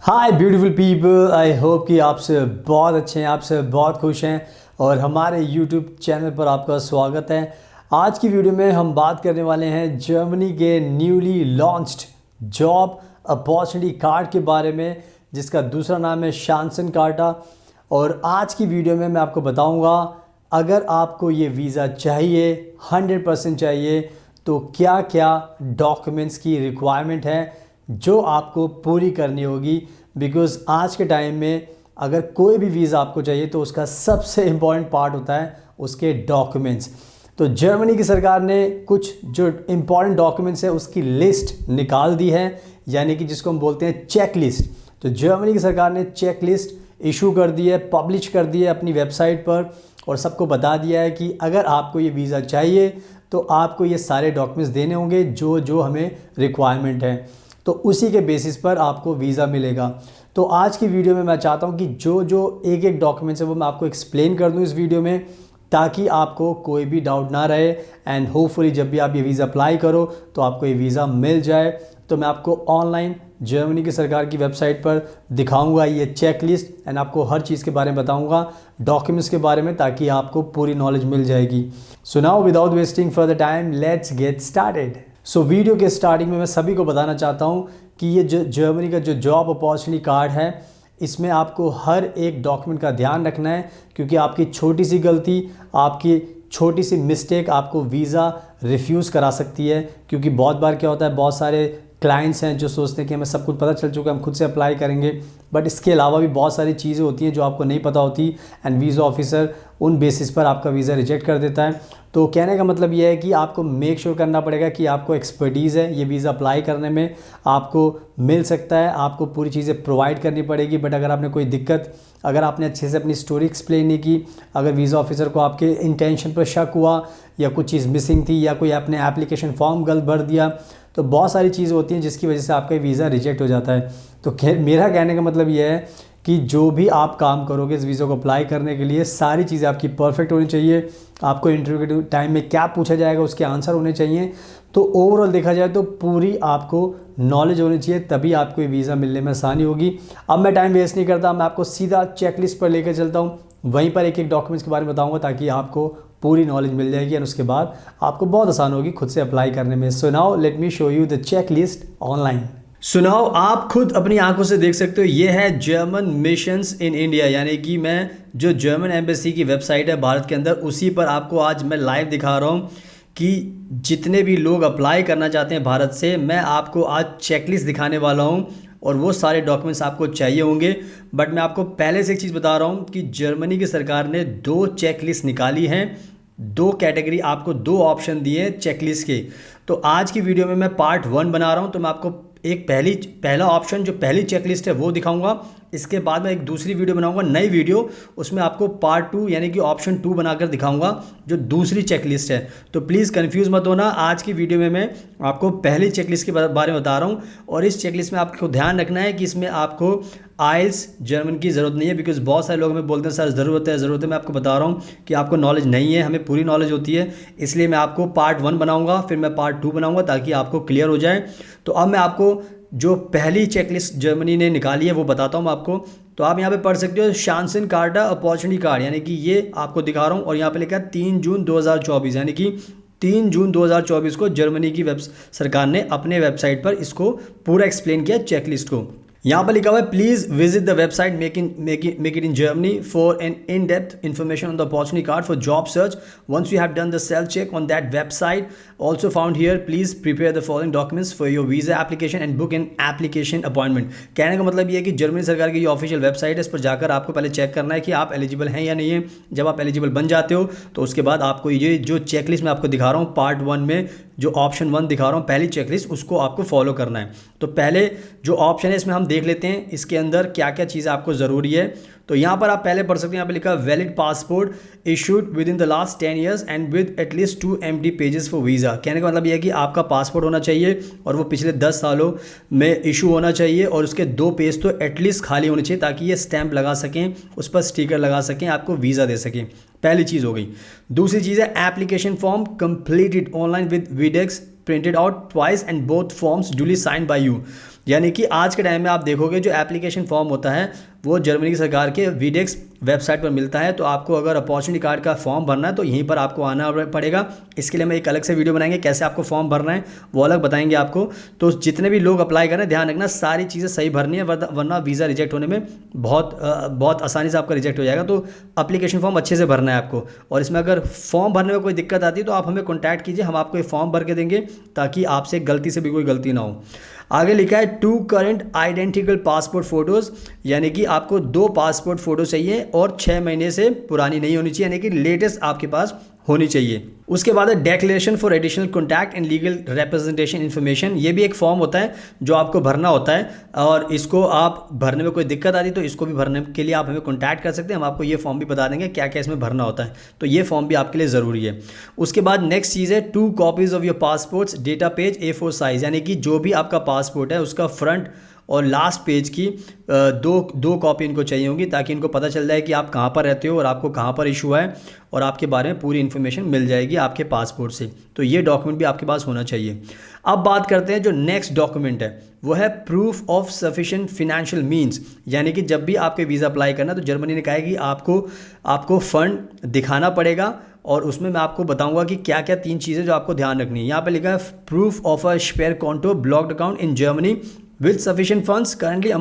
Hi beautiful people, I hope कि आप से बहुत अच्छे हैं, आप से बहुत खुश हैं और हमारे यूट्यूब चैनल पर आपका स्वागत है। आज की वीडियो में हम बात करने वाले हैं जर्मनी के newly launched job opportunity card के बारे में, जिसका दूसरा नाम है शांसन कार्टा। और आज की वीडियो में मैं आपको बताऊंगा अगर आपको ये वीज़ा चाहिए, 100% चाहिए, तो क्या क्या डॉक्यूमेंट्स की रिक्वायरमेंट है जो आपको पूरी करनी होगी। बिकॉज़ आज के टाइम में अगर कोई भी वीज़ा आपको चाहिए तो उसका सबसे इम्पॉर्टेंट पार्ट होता है उसके डॉक्यूमेंट्स। तो जर्मनी की सरकार ने कुछ जो इम्पॉर्टेंट डॉक्यूमेंट्स है उसकी लिस्ट निकाल दी है, यानी कि जिसको हम बोलते हैं चेक लिस्ट। तो जर्मनी की सरकार ने चेक लिस्ट इशू कर दी है, पब्लिश कर दी है अपनी वेबसाइट पर और सबको बता दिया है कि अगर आपको ये वीज़ा चाहिए तो आपको ये सारे डॉक्यूमेंट्स देने होंगे जो जो हमें रिक्वायरमेंट है, तो उसी के बेसिस पर आपको वीज़ा मिलेगा। तो आज की वीडियो में मैं चाहता हूं कि जो जो एक एक डॉक्यूमेंट्स है वो मैं आपको एक्सप्लेन कर दूं इस वीडियो में, ताकि आपको कोई भी डाउट ना रहे एंड होपफुली जब भी आप ये वीज़ा अप्लाई करो तो आपको ये वीज़ा मिल जाए। तो मैं आपको ऑनलाइन जर्मनी की सरकार की वेबसाइट पर दिखाऊंगा ये चेक लिस्ट एंड आपको हर चीज़ के बारे में बताऊंगा, डॉक्यूमेंट्स के बारे में, ताकि आपको पूरी नॉलेज मिल जाएगी। So now without wasting further time let's get started. So video के स्टार्टिंग में मैं सभी को बताना चाहता हूँ कि ये जो जर्मनी का जो जॉब अपॉर्चुनिटी कार्ड है, इसमें आपको हर एक डॉक्यूमेंट का ध्यान रखना है, क्योंकि आपकी छोटी सी गलती, आपकी छोटी सी मिस्टेक आपको वीज़ा रिफ्यूज़ करा सकती है। क्योंकि बहुत बार क्या होता है, बहुत सारे क्लाइंट्स हैं जो सोचते हैं कि हमें सब कुछ पता चल चुका है, हम खुद से अप्लाई करेंगे, बट इसके अलावा भी बहुत सारी चीज़ें होती हैं जो आपको नहीं पता होती एंड वीज़ा ऑफिसर उन बेसिस पर आपका वीज़ा रिजेक्ट कर देता है। तो कहने का मतलब ये है कि आपको मेक श्योर करना पड़ेगा कि आपको एक्सपर्टीज़ है ये वीज़ा अप्लाई करने में, आपको मिल सकता है, आपको पूरी चीज़ें प्रोवाइड करनी पड़ेगी। बट अगर आपने कोई दिक्कत, अगर आपने अच्छे से अपनी स्टोरी एक्सप्लेन नहीं की, अगर वीज़ा ऑफिसर को आपके इंटेंशन पर शक हुआ या कुछ चीज़ मिसिंग थी या कोई आपने एप्लीकेशन फॉर्म गलत भर दिया, तो बहुत सारी चीज़ होती हैं जिसकी वजह से आपका वीज़ा रिजेक्ट हो जाता है। तो मेरा कहने का मतलब ये है कि जो भी आप काम करोगे इस वीज़ा को अप्लाई करने के लिए, सारी चीज़ें आपकी परफेक्ट होनी चाहिए। आपको इंटरव्यू के टाइम में क्या पूछा जाएगा उसके आंसर होने चाहिए। तो ओवरऑल देखा जाए तो पूरी आपको नॉलेज होनी चाहिए, तभी आपको ये वीज़ा मिलने में आसानी होगी। अब मैं टाइम वेस्ट नहीं करता, मैं आपको सीधा चेकलिस्ट पर लेकर चलता हूँ, वहीं पर एक एक डॉक्यूमेंट्स के बारे में बताऊँगा ताकि आपको पूरी नॉलेज मिल जाएगी और उसके बाद आपको बहुत आसान होगी खुद से अप्लाई करने में। So now let me show you the checklist online. सुनाओ, आप खुद अपनी आंखों से देख सकते हो, ये है जर्मन मिशंस इन इंडिया, यानी कि मैं जो जर्मन एम्बेसी की वेबसाइट है भारत के अंदर, उसी पर आपको आज मैं लाइव दिखा रहा हूँ कि जितने भी लोग अप्लाई करना चाहते हैं भारत से, मैं आपको आज चेकलिस्ट दिखाने वाला हूँ और वो सारे डॉक्यूमेंट्स आपको चाहिए होंगे। बट मैं आपको पहले से एक चीज़ बता रहा हूँ कि जर्मनी की सरकार ने 2 चेकलिस्ट निकाली हैं, 2 कैटेगरी, आपको 2 ऑप्शन दिए चेकलिस्ट के। तो आज की वीडियो में मैं पार्ट 1 बना रहा हूँ, तो मैं आपको एक पहला ऑप्शन जो पहली चेकलिस्ट है वो दिखाऊंगा। इसके बाद मैं एक दूसरी वीडियो बनाऊंगा, नई वीडियो, उसमें आपको पार्ट 2 यानी कि ऑप्शन 2 बनाकर दिखाऊंगा जो दूसरी चेकलिस्ट है। तो प्लीज़ कंफ्यूज मत होना, आज की वीडियो में मैं आपको पहली चेकलिस्ट के बारे में बता रहा हूँ। और इस चेकलिस्ट में आपको ध्यान रखना है कि इसमें आपको आइल्स जर्मन की ज़रूरत नहीं है, बिकॉज बहुत सारे लोग हमें बोलते हैं सर ज़रूरत है ज़रूरत है। मैं आपको बता रहा हूँ कि आपको नॉलेज नहीं है, हमें पूरी नॉलेज होती है। इसलिए मैं आपको पार्ट 1 बनाऊंगा, फिर मैं पार्ट 2 बनाऊंगा ताकि आपको क्लियर हो जाए। तो अब मैं आपको जो पहली चेकलिस्ट जर्मनी ने निकाली है वो बताता हूँ आपको। तो आप यहाँ पे पढ़ सकते हो शांसन कार्टा अपॉर्चुनिटी कार्ड, यानी कि ये आपको दिखा रहा हूँ और यहाँ पे लिखा है 3 जून 2024, यानी कि 3 जून 2024 को जर्मनी की सरकार ने अपने वेबसाइट पर इसको पूरा एक्सप्लेन किया चेकलिस्ट को। यहाँ पर लिखा हुआ है please visit the website make it in Germany for an in depth information on the opportunity card for job search once you have done the self check on that website also found here please prepare the following documents for your visa application and book an application appointment. कहने का मतलब ये है कि Germany सरकार की ये official website है, इस पर जाकर आपको पहले चेक करना है कि आप एलिजिबल हैं या नहीं है। जब आप एलिजिबल बन जाते हो तो उसके बाद आपको ये जो चेकलिस्ट मैं आपको दिखा रहा हूँ पार्ट 1 में, जो ऑप्शन 1 दिखा रहा हूँ पहली चेकलिस्ट, उसको आपको फॉलो करना है। तो पहले जो ऑप्शन है इसमें हम देख लेते हैं इसके अंदर क्या क्या चीज़ें आपको ज़रूरी है। तो यहाँ पर आप पहले पढ़ सकते हैं, यहाँ पे लिखा valid passport issued with in the last 10 years and with at least 2 empty pages for visa. कहने का मतलब यह है कि आपका पासपोर्ट होना चाहिए और वो पिछले 10 सालों में इशू होना चाहिए और उसके 2 पेज तो एटलीस्ट खाली होने चाहिए ताकि ये स्टैंप लगा सकें, उस पर स्टिकर लगा सकें, आपको वीज़ा दे सकें। पहली चीज़ हो गई। दूसरी चीज़ है application form completed online with VIDEX printed out twice and both forms duly signed by you. यानी कि आज के टाइम में आप देखोगे जो एप्लीकेशन फॉर्म होता है वो जर्मनी की सरकार के वीडेक्स वेबसाइट पर मिलता है। तो आपको अगर अपॉर्चुनिटी कार्ड का फॉर्म भरना है तो यहीं पर आपको आना पड़ेगा। इसके लिए मैं एक अलग से वीडियो बनाएंगे कैसे आपको फॉर्म भरना है, वो अलग बताएंगे आपको। तो जितने भी लोग अप्लाई करें ध्यान रखना सारी चीज़ें सही भरनी है, वरना वीज़ा रिजेक्ट होने में बहुत आसानी से आपका रिजेक्ट हो जाएगा। तो अप्लीकेशन फॉर्म अच्छे से भरना है आपको। और इसमें अगर फॉर्म भरने में कोई दिक्कत आती है तो आप हमें कॉन्टैक्ट कीजिए, हम आपको ये फॉर्म भर के देंगे ताकि आपसे गलती से भी कोई गलती ना हो। आगे लिखा है 2 करंट आइडेंटिकल पासपोर्ट फ़ोटोज़, यानी कि आपको 2 पासपोर्ट फ़ोटो चाहिए और 6 महीने से पुरानी नहीं होनी चाहिए, यानी कि लेटेस्ट आपके पास होनी चाहिए। उसके बाद है declaration for additional contact and legal representation information. ये भी एक फॉर्म होता है जो आपको भरना होता है, और इसको आप भरने में कोई दिक्कत आती है तो इसको भी भरने के लिए आप हमें कॉन्टैक्ट कर सकते हैं। हम आपको ये फॉर्म भी बता देंगे क्या क्या इसमें भरना होता है, तो ये फॉर्म भी आपके लिए ज़रूरी है। उसके बाद नेक्स्ट चीज़ है 2 copies of your passports data page A4 size, यानी कि जो भी आपका पासपोर्ट है उसका फ्रंट और लास्ट पेज की दो कॉपी इनको चाहिए होंगी, ताकि इनको पता चल जाए कि आप कहाँ पर रहते हो और आपको कहाँ पर इशू है, और आपके बारे में पूरी इन्फॉर्मेशन मिल जाएगी आपके पासपोर्ट से। तो ये डॉक्यूमेंट भी आपके पास होना चाहिए। अब बात करते हैं जो नेक्स्ट डॉक्यूमेंट है वो है proof of sufficient financial means, यानी कि जब भी आपके वीज़ा अप्लाई करना तो जर्मनी ने कहा है कि आपको फ़ंड दिखाना पड़ेगा, और उसमें मैं आपको बताऊंगा कि क्या क्या 3 चीज़ें जो आपको ध्यान रखनी है। यहाँ पे लिखा है proof of a Sperrkonto blocked account in Germany with sufficient funds currently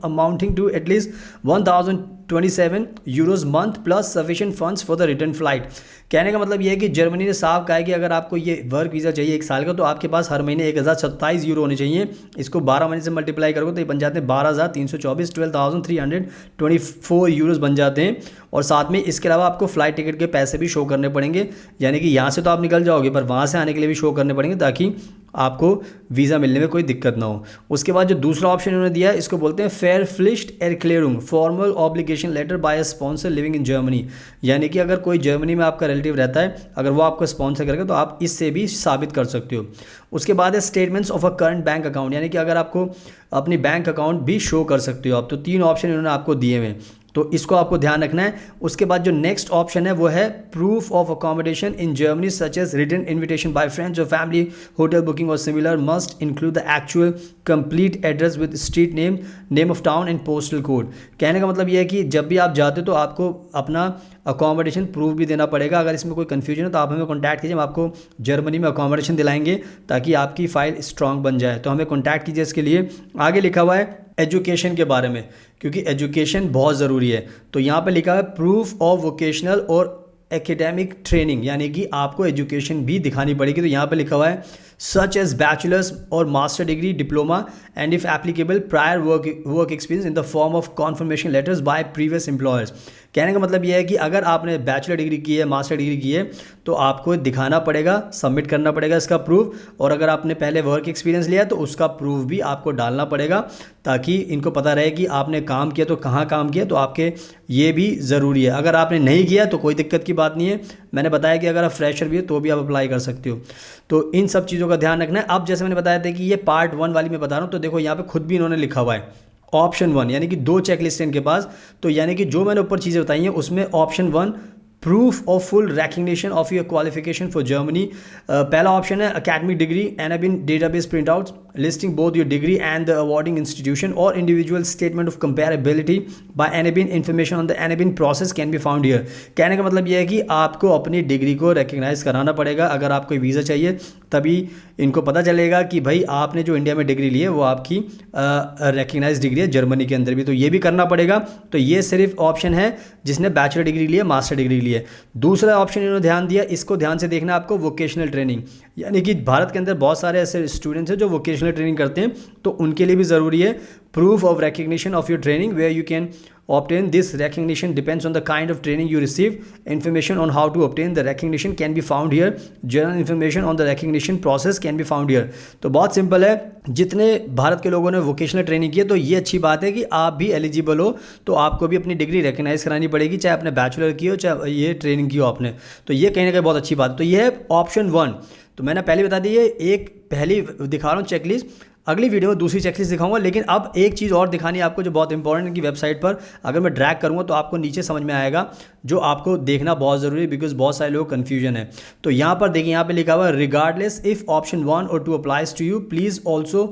amounting to at least 1027 euros month plus sufficient funds for the return flight। कहने का मतलब ये है कि जर्मनी ने साफ कहा है कि अगर आपको ये वर्क वीज़ा चाहिए 1 साल का तो आपके पास हर महीने 1027 यूरो होने चाहिए। इसको 12 महीने से मल्टीप्लाई करोगे तो ये बन जाते हैं 12,324 12,324 यूरोज बन जाते हैं। और साथ में इसके अलावा आपको फ्लाइट टिकट के पैसे भी शो करने पड़ेंगे, यानी कि यहाँ से तो आप निकल जाओगे पर वहाँ से आने के लिए भी शो करने पड़ेंगे ताकि आपको वीज़ा मिलने में कोई दिक्कत ना हो। उसके बाद जो दूसरा ऑप्शन इन्होंने दिया है इसको बोलते हैं फेयर फ्लिश्ट एरक्लेयरिंग formal obligation letter by a sponsor living in Germany, यानी कि अगर कोई जर्मनी में आपका रिलेटिव रहता है अगर वो आपको स्पॉन्सर करेगा तो आप इससे भी साबित कर सकते हो। उसके बाद है statements of a current bank account, यानी कि अगर आपको अपनी बैंक अकाउंट भी शो कर सकते हो आप। तो 3 ऑप्शन इन्होंने आपको दिए हुए हैं, तो इसको आपको ध्यान रखना है। उसके बाद जो नेक्स्ट ऑप्शन है वो है proof of accommodation in Germany such as written invitation by friends और फैमिली, होटल बुकिंग और similar must include the actual complete address with street name, name of town and postal code. कहने का मतलब ये है कि जब भी आप जाते हो तो आपको अपना अकोमोडेशन प्रूफ भी देना पड़ेगा। अगर इसमें कोई कन्फ्यूजन हो तो आप हमें कॉन्टैक्ट कीजिए, हम आपको जर्मनी में अकोमोडेशन दिलाएंगे ताकि आपकी फ़ाइल स्ट्रांग बन जाए। तो हमें कॉन्टैक्ट कीजिए इसके लिए। आगे लिखा हुआ है एजुकेशन के बारे में, क्योंकि एजुकेशन बहुत ज़रूरी है। तो यहाँ पे लिखा है प्रूफ ऑफ वोकेशनल और एकेडमिक ट्रेनिंग, यानी कि आपको एजुकेशन भी दिखानी पड़ेगी। तो यहाँ पे लिखा हुआ है सच एज बैचलर्स और master degree, diploma and if applicable prior work experience in the form of conformation letters bye previous employers. कहने का मतलब यह है कि अगर आपने बैचलर डिग्री की है, मास्टर डिग्री की है, तो आपको दिखाना पड़ेगा, सबमिट करना पड़ेगा इसका प्रूफ। और अगर आपने पहले वर्क एक्सपीरियंस लिया तो उसका प्रूफ भी आपको डालना पड़ेगा ताकि इनको पता रहे कि आपने काम किया तो कहाँ काम किया। तो आपके ये भी ज़रूरी है। अगर आपने नहीं किया तो कोई दिक्कत की बात नहीं है, मैंने बताया कि अगर आप फ्रेशर भी हो तो भी आप अप्लाई कर सकते हो। तो इन सब चीज़ों का ध्यान रखना है। अब जैसे मैंने बताया था कि ये पार्ट 1 वाली मैं बता रहा हूँ, तो देखो यहाँ पे खुद भी इन्होंने लिखा हुआ है ऑप्शन 1, यानी कि 2 चेकलिस्ट है इनके पास। तो यानी कि जो मैंने ऊपर चीज़ें बताई हैं उसमें option 1 proof of full recognition of your qualification for Germany. पहला ऑप्शन है academic degree and have been database print out listing both your degree and the awarding institution और individual statement of comparability by anabin information on the anabin process can be found here. कहने का मतलब यह है कि आपको अपनी degree को रिकग्नाइज कराना पड़ेगा। अगर आपको वीज़ा चाहिए तभी इनको पता चलेगा कि भाई आपने जो इंडिया में डिग्री ली है वो आपकी रिकग्नाइज डिग्री है जर्मनी के अंदर भी, तो ये भी करना पड़ेगा। तो ये सिर्फ ऑप्शन है जिसने बैचलर डिग्री ली है, मास्टर डिग्री ली है। दूसरा ऑप्शन इन्होंने ध्यान दिया, इसको ध्यान से देखना आपको, वोकेशनल ट्रेनिंग, यानी कि भारत के अंदर बहुत सारे ऐसे स्टूडेंट्स हैं जो वोकेशनल ट्रेनिंग करते हैं, तो उनके लिए भी ज़रूरी है proof of recognition of your training where you can obtain this recognition depends on the kind of training you receive. Information on how to obtain the recognition can be found here. General information on the recognition process can be found here. तो बहुत simple है, जितने भारत के लोगों ने vocational training की है तो ये अच्छी बात है कि आप भी एलिजिबल हो, तो आपको भी अपनी डिग्री रिकग्नाइज करानी पड़ेगी, चाहे आपने बैचलर की हो चाहे ये ट्रेनिंग की हो आपने। तो ये कहीं ना कहीं बहुत अच्छी बात है। तो ये है ऑप्शन 1। तो मैंने पहले बता दी है, एक पहली दिखा रहा हूँ चेकलिस्ट, अगली वीडियो में दूसरी चेकलिस्ट दिखाऊंगा। लेकिन अब एक चीज़ और दिखानी है आपको जो बहुत इंपॉर्टेंट है कि वेबसाइट पर अगर मैं ड्रैग करूंगा तो आपको नीचे समझ में आएगा, जो आपको देखना बहुत ज़रूरी है बिकॉज बहुत सारे लोग कन्फ्यूजन है। तो यहाँ पर देखिए, यहाँ पे लिखा हुआ है रिगार्डलेस इफ ऑप्शन 1 और 2 applies to you please also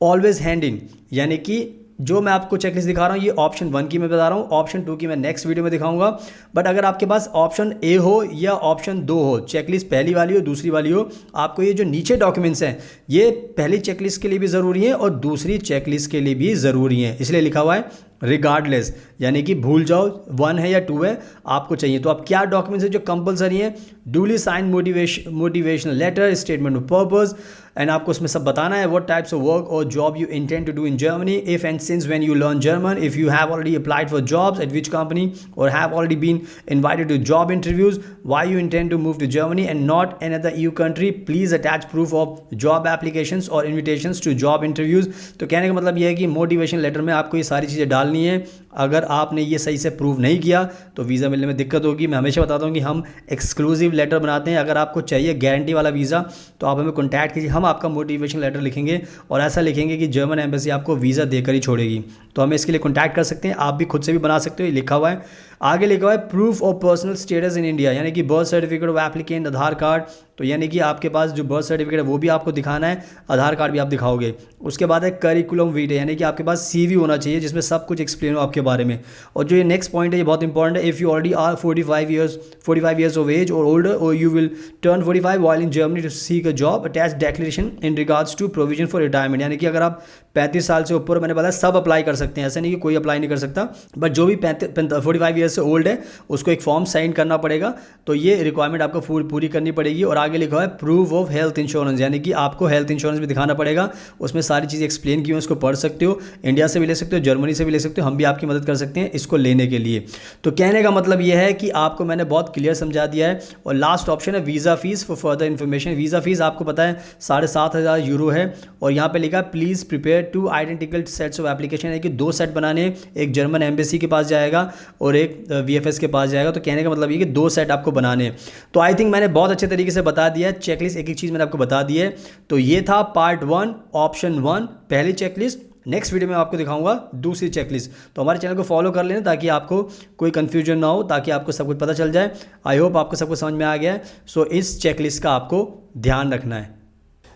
always hand in, यानी कि जो मैं आपको चेकलिस्ट दिखा रहा हूँ ये ऑप्शन 1 की मैं बता रहा हूँ, ऑप्शन 2 की मैं नेक्स्ट वीडियो में दिखाऊंगा। बट अगर आपके पास ऑप्शन ए हो या ऑप्शन 2 हो, चेकलिस्ट पहली वाली हो दूसरी वाली हो, आपको ये जो नीचे डॉक्यूमेंट्स हैं ये पहली चेकलिस्ट के लिए भी ज़रूरी है और दूसरी चेकलिस्ट के लिए भी ज़रूरी है, इसलिए लिखा हुआ है रिगार्डलेस, यानी कि भूल जाओ 1 है या 2 है आपको चाहिए। तो अब क्या डॉक्यूमेंट्स है जो कंपलसरी है? Duly sign motivational letter, statement of purpose, and आपको उसमें सब बताना है व्हाट टाइप्स ऑफ वर्क और job you intend to do in Germany, if and since when you learn German, if you have already applied for jobs at which company और have already been invited to job interviews, why you intend to move to Germany and not another EU country, please attach proof of job applications और invitations to job interviews. तो कहने का मतलब यह है कि motivation letter में आपको ये सारी चीज़ें डालनी है। अगर आपने ये सही से प्रूव नहीं किया तो वीज़ा मिलने में दिक्कत होगी। मैं हमेशा बताता हूँ कि हम एक्सक्लूसिव लेटर बनाते हैं, अगर आपको चाहिए गारंटी वाला वीज़ा तो आप हमें कॉन्टैक्ट कीजिए, हम आपका मोटिवेशन लेटर लिखेंगे और ऐसा लिखेंगे कि जर्मन एम्बेसी आपको वीज़ा देकर ही छोड़ेगी। तो हमें इसके लिए कॉन्टैक्ट कर सकते हैं, आप भी खुद से भी बना सकते हो, ये लिखा हुआ है। आगे लिखा हुआ है proof of personal status in India, यानी कि birth certificate of applicant, Aadhaar card, तो यानी कि आपके पास जो बर्थ सर्टिफिकेट है वो भी आपको दिखाना है, आधार कार्ड भी आप दिखाओगे। उसके बाद है करिकुलम वीटे, यानी कि आपके पास CV होना चाहिए जिसमें सब कुछ एक्सप्लेन हो आपके बारे में। और जो ये नेक्स्ट पॉइंट है ये बहुत इंपॉर्टेंट है, if you already are 45 years of age और ओल्डर और you will turn 45 while in Germany to seek a job, attach declaration in regards to provision for retirement, यानी कि अगर आप 35 साल से ऊपर, मैंने बताया सब अप्लाई कर सकते हैं, ऐसा नहीं कि कोई अप्लाई नहीं कर सकता, बट जो भी 45 ईयर्स से ओल्ड है उसको एक फॉर्म साइन करना पड़ेगा, तो ये रिक्वायरमेंट आपको पूरी करनी पड़ेगी। और आगे लिखा है प्रूफ ऑफ हेल्थ इंश्योरेंस, यानी कि आपको हेल्थ इंश्योरेंस भी दिखाना पड़ेगा, उसमें सारी चीज़ें एक्सप्लेन की हुई, उसको पढ़ सकते हो, इंडिया से भी ले सकते हो, जर्मनी से भी ले सकते हो, हम भी आपकी मदद कर सकते हैं इसको लेने के लिए। तो कहने का मतलब ये है कि आपको मैंने बहुत क्लियर समझा दिया है। और लास्ट ऑप्शन है visa fees for further information. Visa fees आपको पता है 7,500 यूरो है, और यहाँ पे लिखा है please prepare 2 identical sets of application, यानी कि 2 सेट बनाने, एक जर्मन एम्बेसी के पास जाएगा और एक VFS के पास जाएगा। तो कहने का मतलब ये कि 2 सेट आपको बनाने हैं। तो आई थिंक मैंने बहुत अच्छे तरीके से बता दिया है, चेकलिस्ट एक चीज़ मैंने आपको बता दी है। तो ये था पार्ट 1 ऑप्शन 1 पहली चेकलिस्ट। नेक्स्ट वीडियो में आपको दिखाऊंगा दूसरी चेकलिस्ट। तो हमारे चैनल को फॉलो कर लेना ताकि आपको कोई कंफ्यूजन ना हो, ताकि आपको सब कुछ पता चल जाए। आई होप आपको सब कुछ समझ में आ गया है। सो इस चेकलिस्ट का आपको ध्यान रखना है।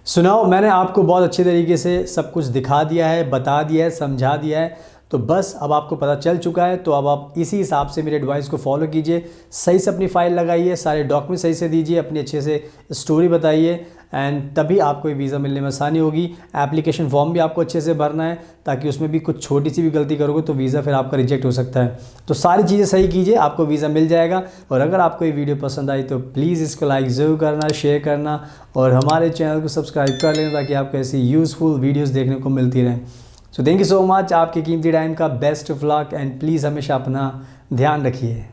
सुनाओ, मैंने आपको बहुत अच्छे तरीके से सब कुछ दिखा दिया है, बता दिया है, समझा दिया है। तो बस अब आपको पता चल चुका है, तो अब आप इसी हिसाब से मेरे एडवाइस को फॉलो कीजिए, सही से अपनी फ़ाइल लगाइए, सारे डॉक्यूमेंट सही से दीजिए, अपनी अच्छे से स्टोरी बताइए, एंड तभी आपको वीज़ा मिलने में आसानी होगी। एप्लीकेशन फॉर्म भी आपको अच्छे से भरना है, ताकि उसमें भी कुछ छोटी सी भी गलती करोगे तो वीज़ा फिर आपका रिजेक्ट हो सकता है। तो सारी चीज़ें सही कीजिए, आपको वीज़ा मिल जाएगा। और अगर आपको ये वीडियो पसंद आई तो प्लीज़ इसको लाइक ज़रूर करना, शेयर करना और हमारे चैनल को सब्सक्राइब कर लेना, ताकि आपको ऐसी यूज़फुल वीडियोज़ देखने को मिलती रहें। So thank you so much, आपके कीमती टाइम का best of luck, and please हमेशा अपना ध्यान रखिए।